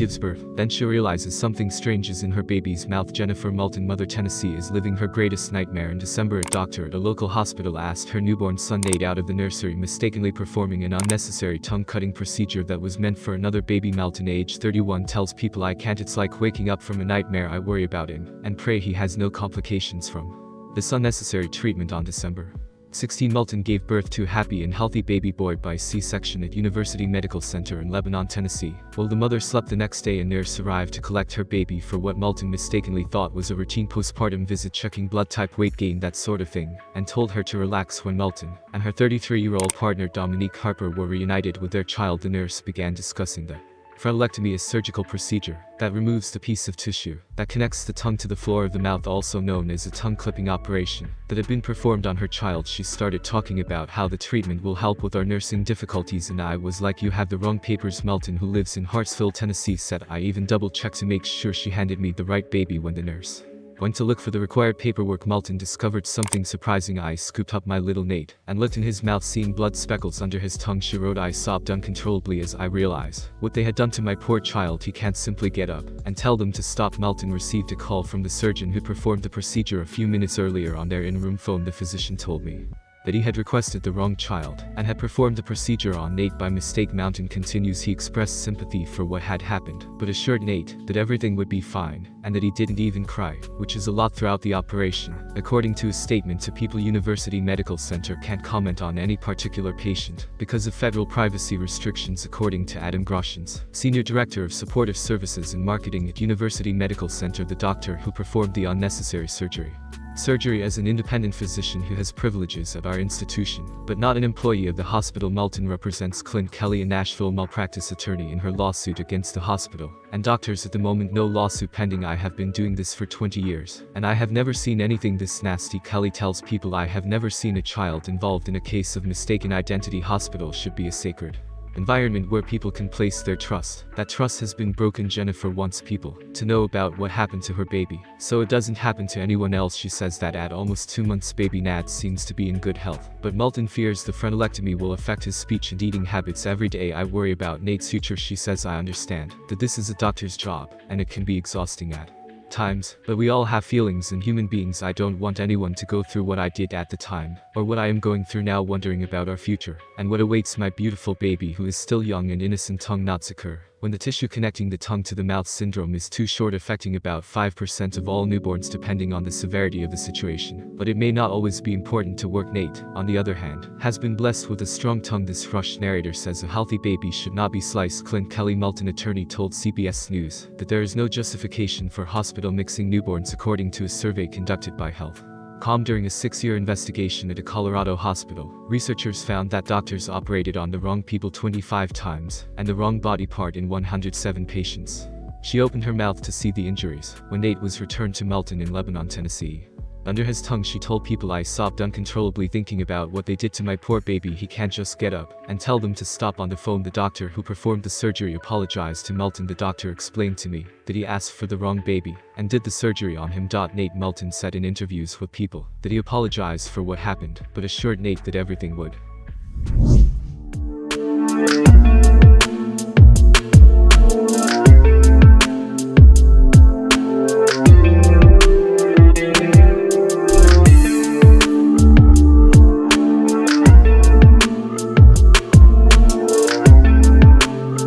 gives birth. Then she realizes something strange is in her baby's mouth. Jennifer Moulton, mother Tennessee, is living her greatest nightmare. In December, a doctor at a local hospital asked her newborn son Nate out of the nursery, mistakenly performing an unnecessary tongue-cutting procedure that was meant for another baby. Moulton, age 31, tells People, "I can't. It's like waking up from a nightmare. I worry about him and pray he has no complications from this unnecessary treatment." On December 16, Moulton gave birth to a happy and healthy baby boy by C-section at University Medical Center in Lebanon, Tennessee. While the mother slept the next day, a nurse arrived to collect her baby for what Moulton mistakenly thought was a routine postpartum visit, checking blood type, weight gain, that sort of thing, and told her to relax. When Moulton and her 33-year-old partner Dominique Harper were reunited with their child, the nurse began discussing the frenectomy, a surgical procedure that removes the piece of tissue that connects the tongue to the floor of the mouth, also known as a tongue clipping operation, that had been performed on her child. She started talking about how the treatment will help with our nursing difficulties, and I was like, "You have the wrong papers." Moulton, who lives in Hartsville, Tennessee, said, "I even double-checked to make sure she handed me the right baby." When the nurse went to look for the required paperwork, Moulton discovered something surprising. "I scooped up my little Nate and looked in his mouth, seeing blood speckles under his tongue," she wrote. "I sobbed uncontrollably as I realized what they had done to my poor child. He can't simply get up and tell them to stop." Moulton received a call from the surgeon who performed the procedure a few minutes earlier. On their in-room phone, the physician told me that he had requested the wrong child and had performed the procedure on Nate by mistake. Moulton continues, he expressed sympathy for what had happened, but assured Nate that everything would be fine and that he didn't even cry, which is a lot throughout the operation. According to a statement to People, University Medical Center can't comment on any particular patient because of federal privacy restrictions, according to Adam Groshans, Senior Director of Supportive Services and Marketing at University Medical Center, the doctor who performed the unnecessary surgery as an independent physician who has privileges at our institution, but not an employee of the hospital. Moulton represents Clint Kelly, a Nashville malpractice attorney, in her lawsuit against the hospital and doctors. At the moment, no lawsuit pending. "I have been doing this for 20 years, and I have never seen anything this nasty," Kelly tells People. "I have never seen a child involved in a case of mistaken identity. Hospital should be a sacred environment where people can place their trust. That trust has been broken." Jennifer wants people to know about what happened to her baby, so it doesn't happen to anyone else. She says that at almost 2 months, baby Nat seems to be in good health, but Moulton fears the frenectomy will affect his speech and eating habits. "Every day I worry about Nate's future," she says. "I understand that this is a doctor's job and it can be exhausting at times, but we all have feelings and human beings. I don't want anyone to go through what I did at the time, or what I am going through now, wondering about our future and what awaits my beautiful baby who is still young and innocent." Tongue knots occur when the tissue connecting the tongue to the mouth syndrome is too short, affecting about 5% of all newborns depending on the severity of the situation, but it may not always be important to work. Nate, on the other hand, has been blessed with a strong tongue. This Rush narrator says a healthy baby should not be sliced. Clint Kelly, Moulton attorney, told CBS News that there is no justification for hospital mixing newborns, according to a survey conducted by Health.com during a 6-year investigation at a Colorado hospital. Researchers found that doctors operated on the wrong people 25 times and the wrong body part in 107 patients. She opened her mouth to see the injuries when Nate was returned to Moulton in Lebanon, Tennessee. Under his tongue, she told People, "I sobbed uncontrollably thinking about what they did to my poor baby. He can't just get up and tell them to stop." On the phone, the doctor who performed the surgery apologized to Moulton. "The doctor explained to me that he asked for the wrong baby and did the surgery on him." Nate Moulton said in interviews with People that he apologized for what happened, but assured Nate that everything would